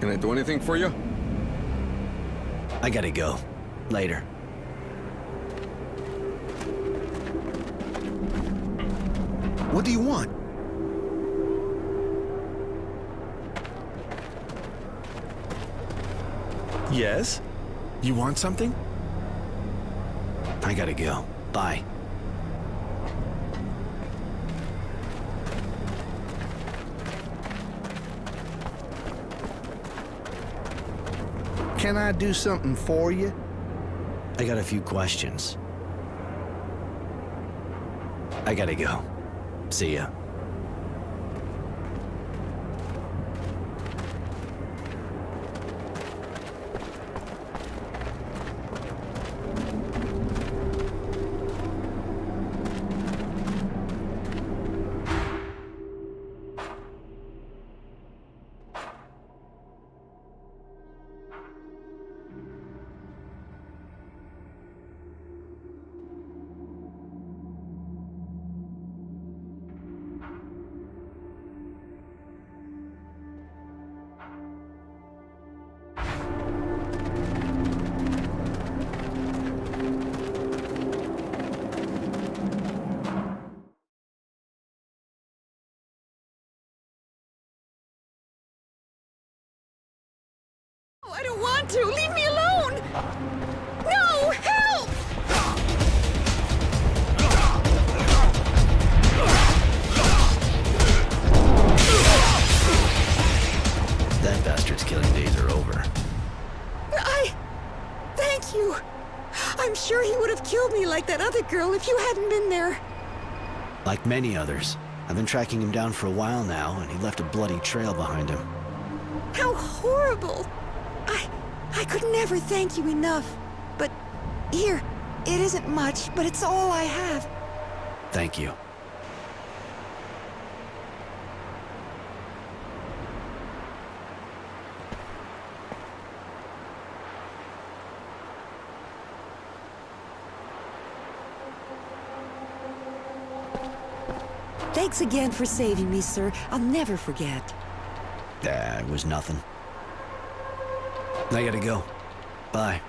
Can I do anything for you? I gotta go. Later. What do you want? Yes? You want something? I gotta go. Bye. Can I do something for you? I got a few questions. I gotta go. See ya. I don't want to! Leave me alone! No! Help! That bastard's killing days are over. Thank you! I'm sure he would have killed me like that other girl if you hadn't been there. Like many others, I've been tracking him down for a while now, and he left a bloody trail behind him. How horrible! I could never thank you enough. But here, it isn't much, but it's all I have. Thank you. Thanks again for saving me, sir. I'll never forget. It was nothing. I gotta go. Bye.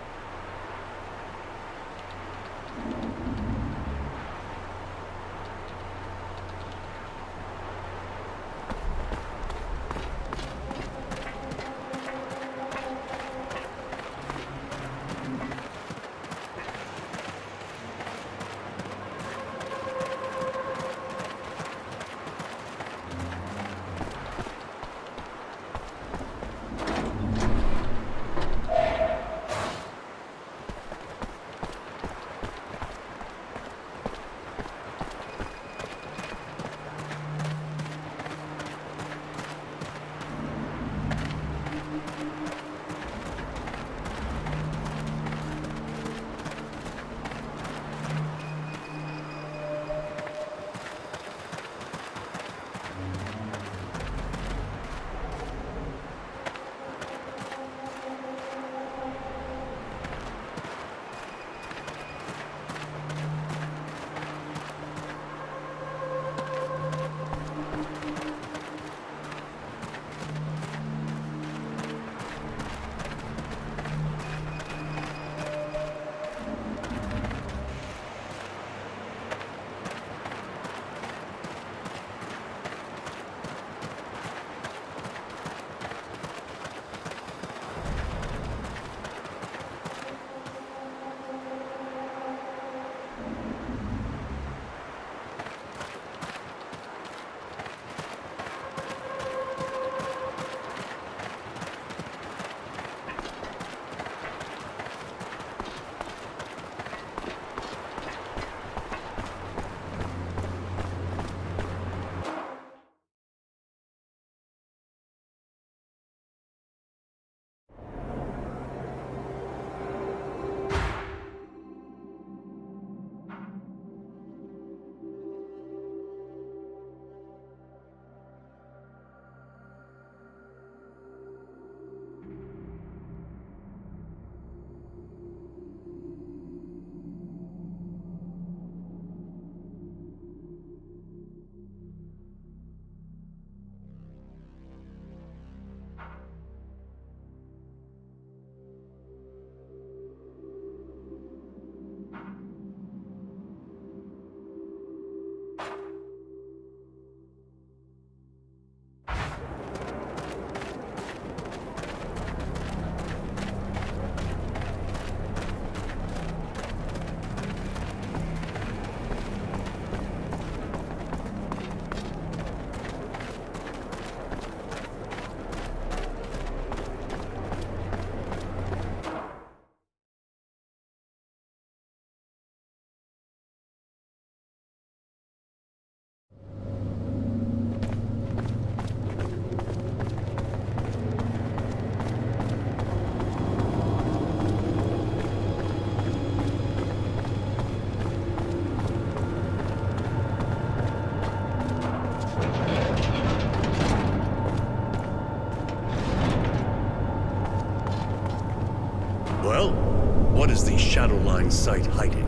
the Shadowline site hiding?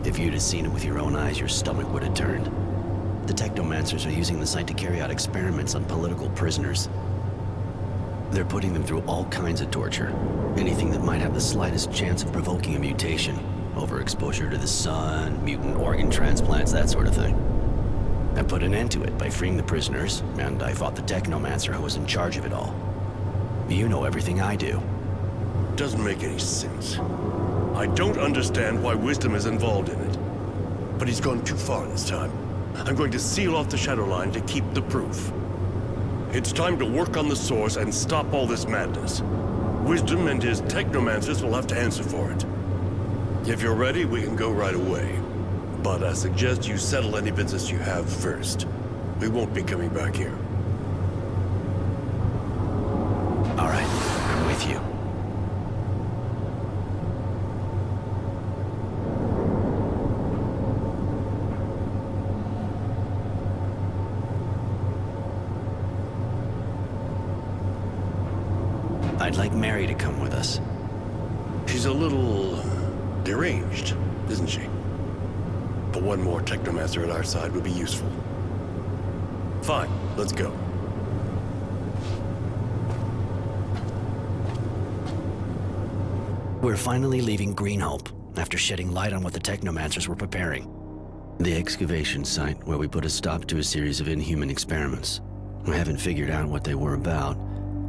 If you'd have seen it with your own eyes, your stomach would have turned. The technomancers are using the site to carry out experiments on political prisoners. They're putting them through all kinds of torture. Anything that might have the slightest chance of provoking a mutation. Overexposure to the sun, mutant organ transplants, that sort of thing. I put an end to it by freeing the prisoners, and I fought the technomancer who was in charge of it all. You know everything I do. Doesn't make any sense. I don't understand why Wisdom is involved in it. But he's gone too far this time. I'm going to seal off the Shadowline to keep the proof. It's time to work on the source and stop all this madness. Wisdom and his technomancers will have to answer for it. If you're ready, we can go right away. But I suggest you settle any business you have first. We won't be coming back here. All right, I'm with you. I'd like Mary to come with us. She's a little deranged, isn't she? But one more technomancer at our side would be useful. Fine, let's go. We're finally leaving Greenhope, after shedding light on what the technomancers were preparing. The excavation site where we put a stop to a series of inhuman experiments. I haven't figured out what they were about,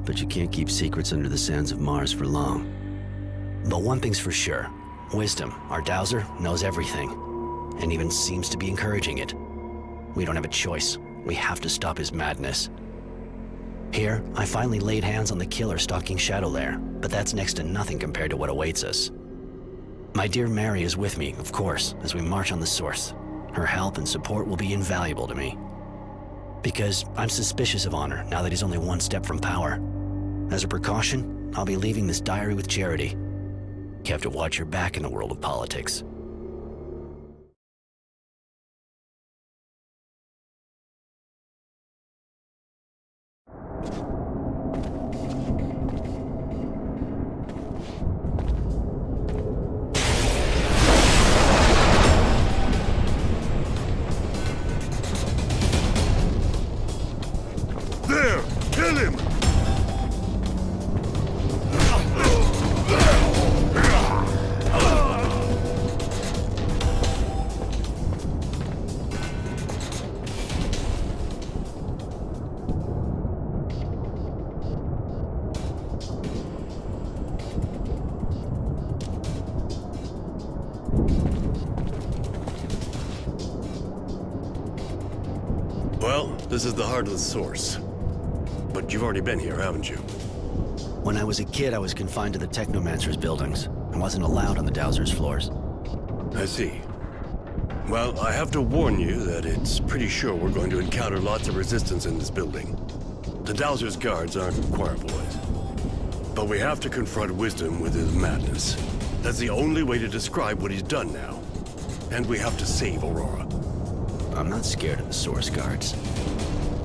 but you can't keep secrets under the sands of Mars for long. But one thing's for sure. Wisdom, our dowser, knows everything, and even seems to be encouraging it. We don't have a choice. We have to stop his madness. Here, I finally laid hands on the killer stalking Shadowlair, but that's next to nothing compared to what awaits us. My dear Mary is with me, of course, as we march on the source. Her help and support will be invaluable to me. Because I'm suspicious of Honor now that he's only one step from power. As a precaution, I'll be leaving this diary with Charity. You have to watch your back in the world of politics. There! Kill him! Well, this is the heart of the source. But you've already been here, haven't you? When I was a kid, I was confined to the Technomancer's buildings and wasn't allowed on the Dowser's floors. I see. Well, I have to warn you that it's pretty sure we're going to encounter lots of resistance in this building. The Dowser's guards aren't choir boys. But we have to confront Wisdom with his madness. That's the only way to describe what he's done now. And we have to save Aurora. I'm not scared of the Source guards.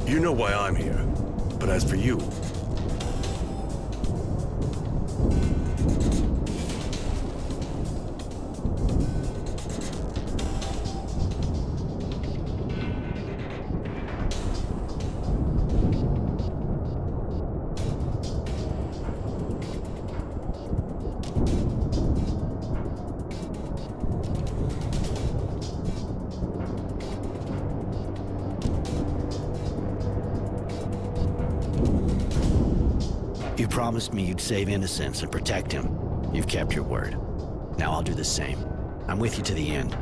You know why I'm here. But as for you... You promised me you'd save innocents and protect him. You've kept your word. Now I'll do the same. I'm with you to the end.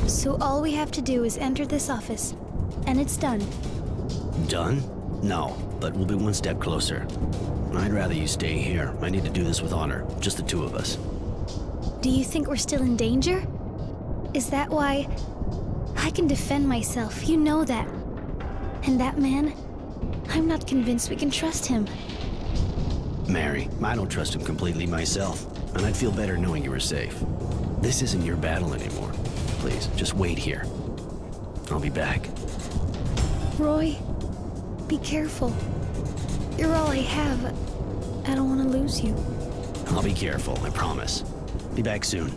So all we have to do is enter this office, and it's done. Done? No, but we'll be one step closer. I'd rather you stay here. I need to do this with honor, just the two of us. Do you think we're still in danger? Is that why? I can defend myself, you know that. And that man, I'm not convinced we can trust him. Mary, I don't trust him completely myself, and I'd feel better knowing you were safe. This isn't your battle anymore. Please, just wait here. I'll be back. Roy, be careful. You're all I have. I don't want to lose you. I'll be careful, I promise. Be back soon.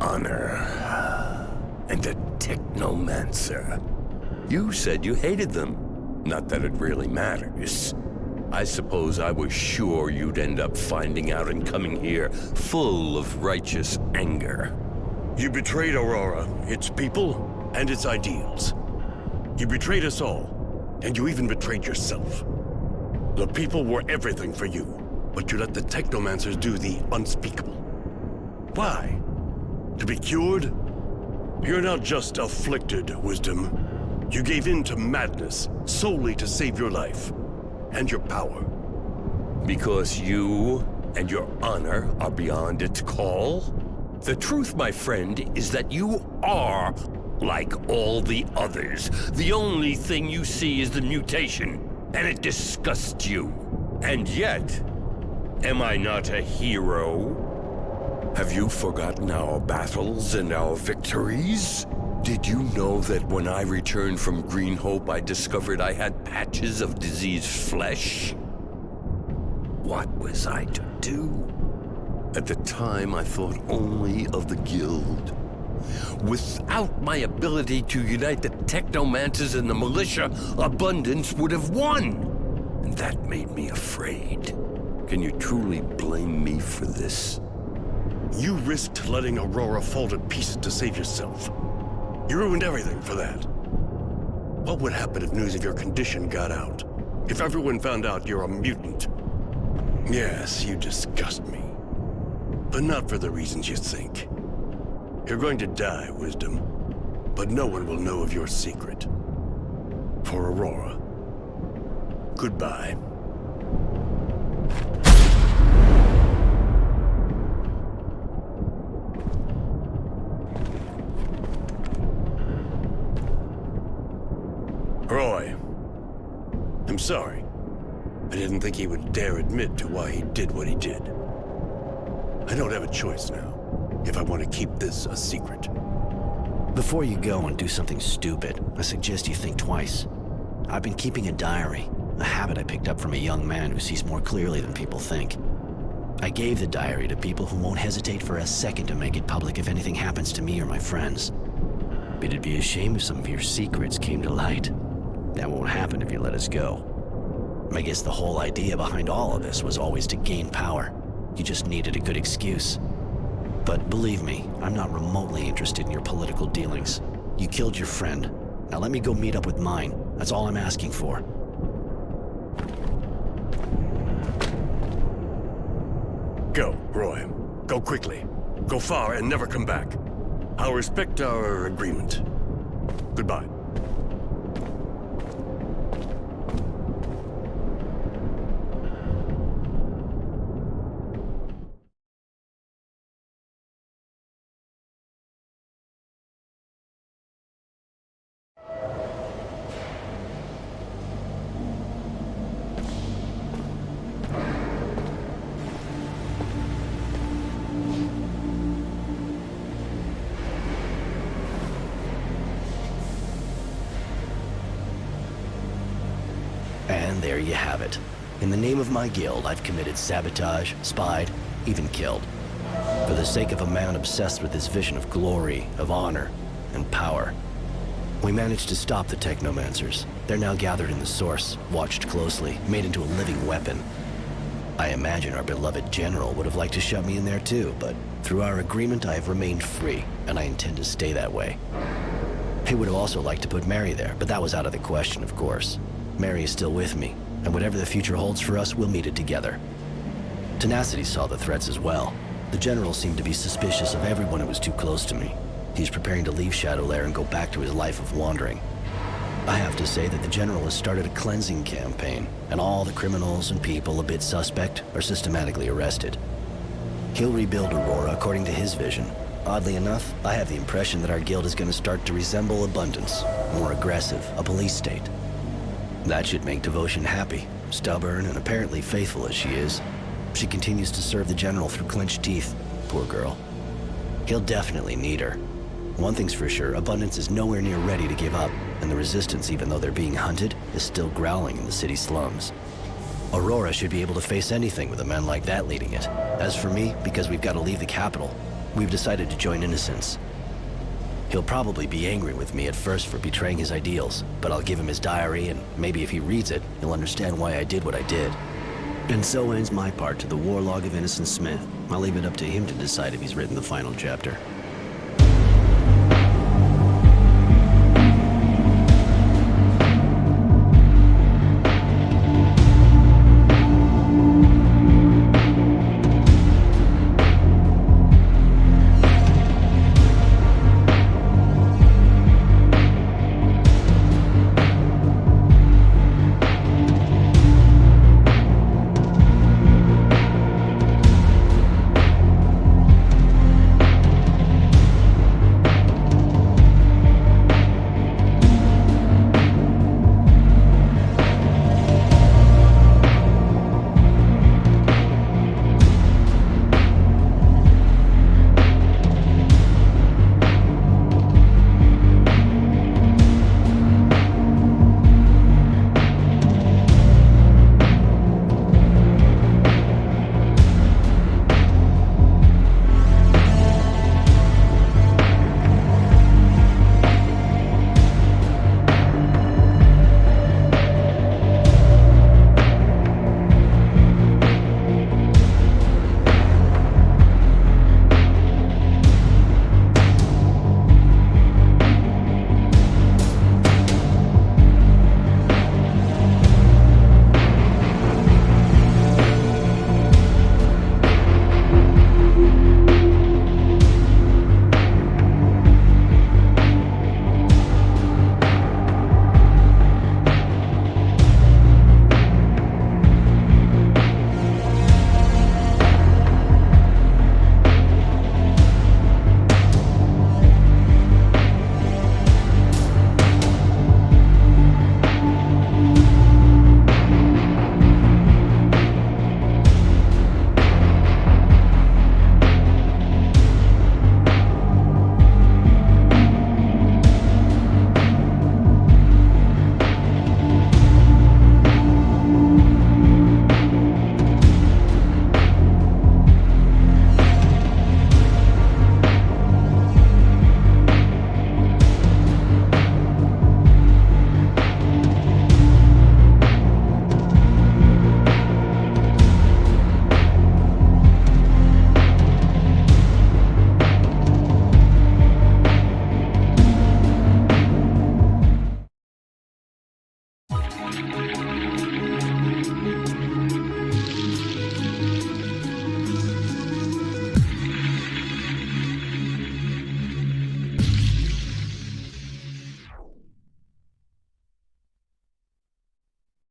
Honor and a technomancer. You said you hated them. Not that it really matters. I suppose I was sure you'd end up finding out and coming here full of righteous anger. You betrayed Aurora, its people, and its ideals. You betrayed us all, and you even betrayed yourself. The people were everything for you, but you let the technomancers do the unspeakable. Why? To be cured? You're not just afflicted, Wisdom. You gave in to madness solely to save your life and your power. Because you and your honor are beyond its call? The truth, my friend, is that you are like all the others. The only thing you see is the mutation, and it disgusts you. And yet, am I not a hero? Have you forgotten our battles and our victories? Did you know that when I returned from Green Hope, I discovered I had patches of diseased flesh? What was I to do? At the time, I thought only of the Guild. Without my ability to unite the Technomancers and the militia, Abundance would have won. And that made me afraid. Can you truly blame me for this? You risked letting Aurora fall to pieces to save yourself. You ruined everything for that. What would happen if news of your condition got out? If everyone found out you're a mutant? Yes, you disgust me. But not for the reasons you think. You're going to die, Wisdom. But no one will know of your secret. For Aurora. Goodbye. Roy, I'm sorry. I didn't think he would dare admit to why he did what he did. I don't have a choice now, if I want to keep this a secret. Before you go and do something stupid, I suggest you think twice. I've been keeping a diary, a habit I picked up from a young man who sees more clearly than people think. I gave the diary to people who won't hesitate for a second to make it public if anything happens to me or my friends. But it'd be a shame if some of your secrets came to light. That won't happen if you let us go. I guess the whole idea behind all of this was always to gain power. You just needed a good excuse. But believe me, I'm not remotely interested in your political dealings. You killed your friend. Now let me go meet up with mine. That's all I'm asking for. Go, Roy. Go quickly. Go far and never come back. I'll respect our agreement. Goodbye. And there you have it. In the name of my guild, I've committed sabotage, spied, even killed. For the sake of a man obsessed with his vision of glory, of honor, and power. We managed to stop the Technomancers. They're now gathered in the Source, watched closely, made into a living weapon. I imagine our beloved General would have liked to shove me in there too, but through our agreement I have remained free, and I intend to stay that way. He would have also liked to put Mary there, but that was out of the question, of course. Mary is still with me, and whatever the future holds for us, we'll meet it together. Tenacity saw the threats as well. The General seemed to be suspicious of everyone who was too close to me. He's preparing to leave Shadowlair and go back to his life of wandering. I have to say that the General has started a cleansing campaign, and all the criminals and people a bit suspect are systematically arrested. He'll rebuild Aurora according to his vision. Oddly enough, I have the impression that our guild is going to start to resemble Abundance, more aggressive, a police state. That should make Devotion happy. Stubborn and apparently faithful as she is, she continues to serve the General through clenched teeth. Poor girl. He'll definitely need her. One thing's for sure, Abundance is nowhere near ready to give up, and the Resistance, even though they're being hunted, is still growling in the city slums. Aurora should be able to face anything with a man like that leading it. As for me, because we've got to leave the capital, we've decided to join Innocence. He'll probably be angry with me at first for betraying his ideals, but I'll give him his diary, and maybe if he reads it, he'll understand why I did what I did. And so ends my part to the War Log of Innocent Smith. I'll leave it up to him to decide if he's written the final chapter.